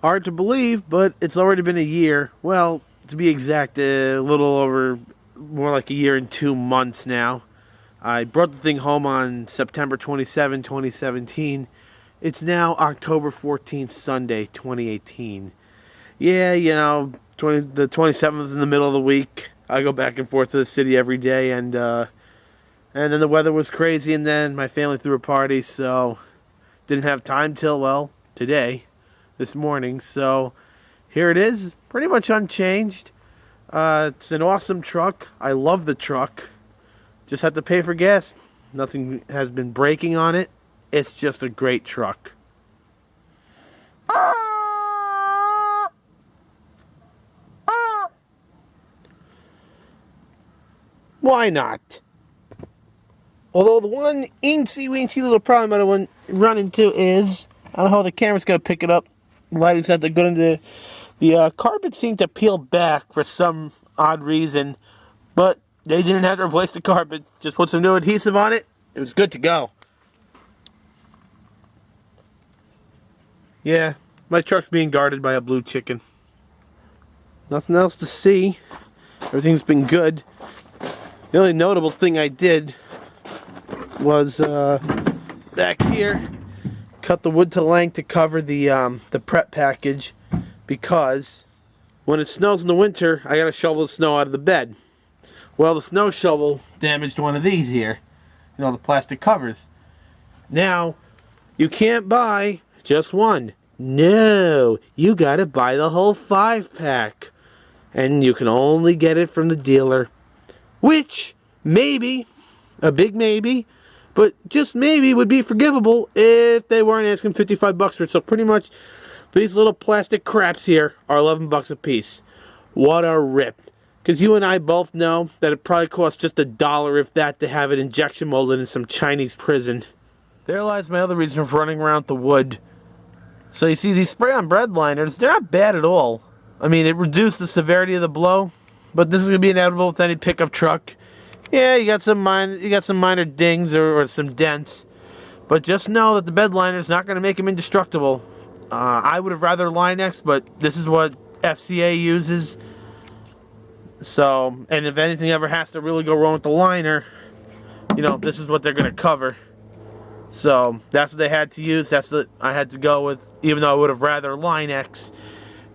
Hard to believe, but it's already been a year. Well, to be exact, a little over, more like a year and 2 months now. I brought the thing home on September 27, 2017. It's now October 14th, Sunday, 2018. Yeah, the 27th is in the middle of the week. I go back and forth to the city every day, and then the weather was crazy, and then my family threw a party, so didn't have time till, well, today, this morning. So here it is, pretty much unchanged. It's an awesome truck. I love the truck. Just have to pay for gas. Nothing has been breaking on it. It's just a great truck. Why not? Although the one eensy-weensy little problem I don't run into is, I don't know how the camera's going to pick it up. The lighting's not that good into the carpet seemed to peel back for some odd reason, but they didn't have to replace the carpet. Just put some new adhesive on it. It was good to go. Yeah, my truck's being guarded by a blue chicken. Nothing else to see. Everything's been good. The only notable thing I did was back here, cut the wood to length to cover the prep package, because when it snows in the winter, I gotta shovel the snow out of the bed. Well, the snow shovel damaged one of these here, the plastic covers. Now, you can't buy just one. No, you gotta buy the whole 5-pack, and you can only get it from the dealer, which maybe, a big maybe, but just maybe would be forgivable if they weren't asking $55 for it. So pretty much these little plastic craps here are $11 a piece. What a rip. Because you and I both know that it probably costs just $1, if that, to have it injection molded in some Chinese prison. There lies my other reason for running around the wood. So you see, these spray-on bread liners, they're not bad at all. I mean, it reduced the severity of the blow, but this is going to be inevitable with any pickup truck. Yeah, you got some minor dings or some dents, but just know that the bed liner is not going to make them indestructible. I would have rather Line-X, but this is what FCA uses. So, and if anything ever has to really go wrong with the liner, this is what they're going to cover. So that's what they had to use. That's what I had to go with, even though I would have rather Line-X.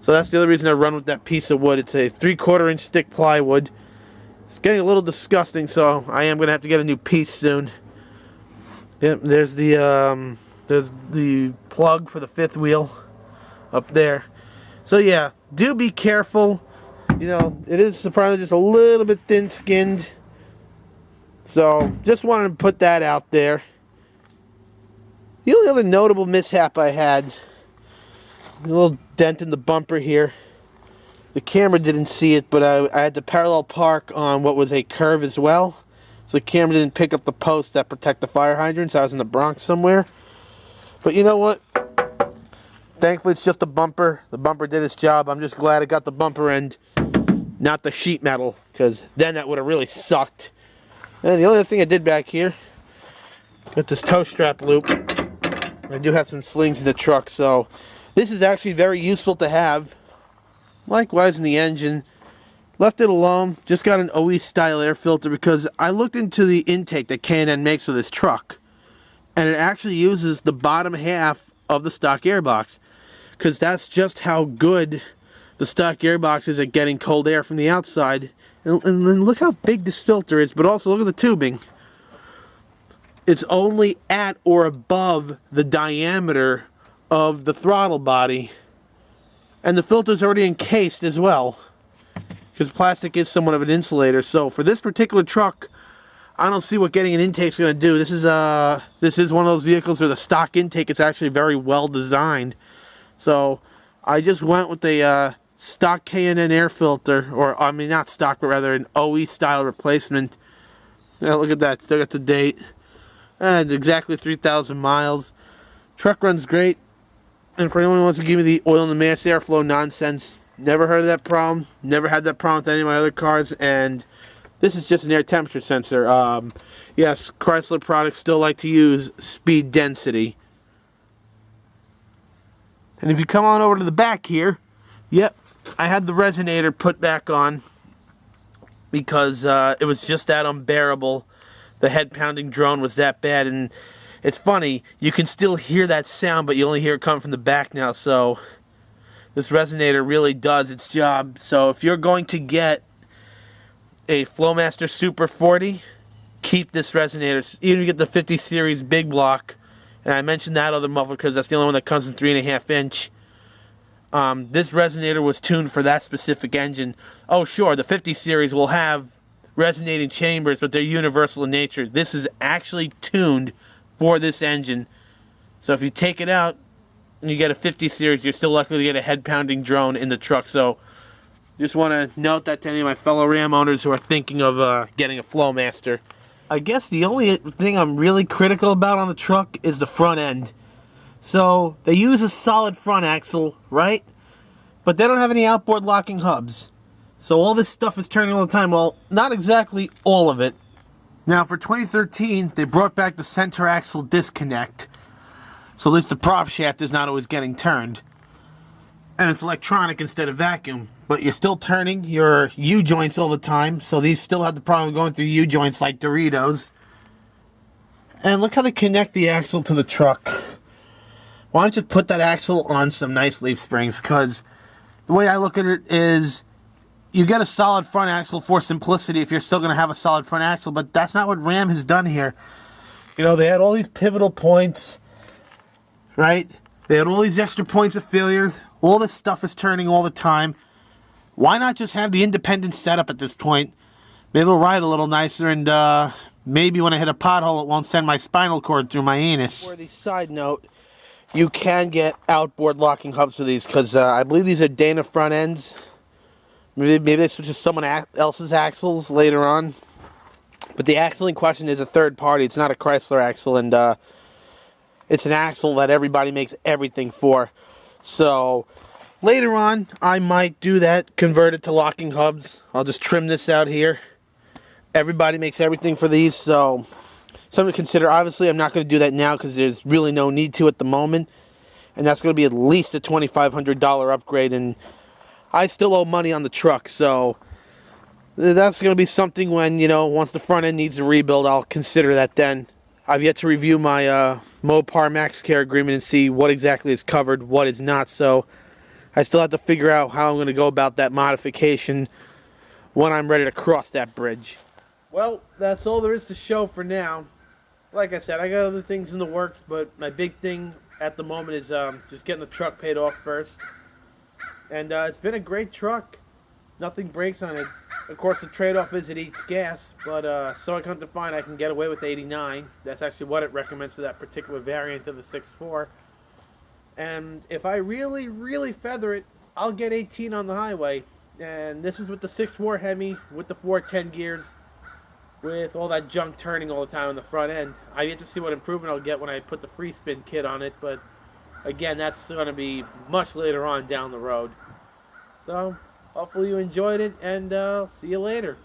So that's the other reason I run with that piece of wood. It's a 3/4 inch thick plywood. It's getting a little disgusting, so I am going to have to get a new piece soon. Yep, there's the plug for the 5th wheel up there. So yeah, do be careful. It is surprisingly just a little bit thin-skinned. So just wanted to put that out there. The only other notable mishap I had, a little dent in the bumper here. The camera didn't see it, but I had to parallel park on what was a curve as well. So the camera didn't pick up the posts that protect the fire hydrants. I was in the Bronx somewhere. But you know what? Thankfully, it's just the bumper. The bumper did its job. I'm just glad it got the bumper end, not the sheet metal, because then that would have really sucked. And the only other thing I did back here, got this toe strap loop. I do have some slings in the truck, so this is actually very useful to have. Likewise in the engine, left it alone, just got an OE style air filter because I looked into the intake that K&N makes for this truck, and it actually uses the bottom half of the stock airbox, because that's just how good the stock airbox is at getting cold air from the outside. And then look how big this filter is, but also look at the tubing. It's only at or above the diameter of the throttle body. And the filter's already encased as well, because plastic is somewhat of an insulator. So for this particular truck, I don't see what getting an intake's going to do. This is one of those vehicles where the stock intake is actually very well designed. So I just went with a stock K&N air filter, or I mean not stock, but rather an OE style replacement. Yeah, look at that, still got the date. And exactly 3,000 miles. Truck runs great. And for anyone who wants to give me the oil in the mass airflow nonsense, never heard of that problem. Never had that problem with any of my other cars. And this is just an air temperature sensor. Yes, Chrysler products still like to use speed density. And if you come on over to the back here, yep, I had the resonator put back on because it was just that unbearable. The head-pounding drone was that bad, and it's funny, you can still hear that sound, but you only hear it coming from the back now, so this resonator really does its job. So if you're going to get a Flowmaster Super 40, keep this resonator. Even if you get the 50 series big block, and I mentioned that other muffler because that's the only one that comes in 3.5 inch. This resonator was tuned for that specific engine. Oh sure, the 50 series will have resonating chambers, but they're universal in nature. This is actually tuned for this engine. So if you take it out and you get a 50 series, you're still likely to get a head-pounding drone in the truck. So just want to note that to any of my fellow Ram owners who are thinking of getting a Flowmaster. I guess the only thing I'm really critical about on the truck is the front end. So they use a solid front axle, right? But they don't have any outboard locking hubs. So all this stuff is turning all the time. Well, not exactly all of it. Now for 2013, they brought back the center axle disconnect. So at least the prop shaft is not always getting turned. And it's electronic instead of vacuum. But you're still turning your U-joints all the time. So these still have the problem of going through U-joints like Doritos. And look how they connect the axle to the truck. Why don't you put that axle on some nice leaf springs? Because the way I look at it is, you get a solid front axle for simplicity if you're still going to have a solid front axle, but that's not what Ram has done here. You know, they had all these pivotal points, right? They had all these extra points of failure. All this stuff is turning all the time. Why not just have the independent setup at this point? Maybe it'll ride a little nicer, and maybe when I hit a pothole, it won't send my spinal cord through my anus. For the side note, you can get outboard locking hubs for these, because I believe these are Dana front ends. Maybe they switch to someone else's axles later on. But the axle in question is a third party. It's not a Chrysler axle, and it's an axle that everybody makes everything for. So later on, I might do that, convert it to locking hubs. I'll just trim this out here. Everybody makes everything for these, so something to consider. Obviously, I'm not going to do that now because there's really no need to at the moment. And that's going to be at least a $2,500 upgrade, and I still owe money on the truck, so that's going to be something when, you know, once the front end needs a rebuild, I'll consider that then. I've yet to review my Mopar MaxCare agreement and see what exactly is covered, what is not, so I still have to figure out how I'm going to go about that modification when I'm ready to cross that bridge. Well, that's all there is to show for now. Like I said, I got other things in the works, but my big thing at the moment is just getting the truck paid off first. And it's been a great truck. Nothing breaks on it. Of course, the trade-off is it eats gas, but so I come to find I can get away with 89. That's actually what it recommends for that particular variant of the 6.4. And if I really, really feather it, I'll get 18 on the highway. And this is with the 6.4 Hemi, with the 410 gears, with all that junk turning all the time on the front end. I've yet to see what improvement I'll get when I put the free spin kit on it, but again, that's going to be much later on down the road. So, hopefully you enjoyed it, and see you later.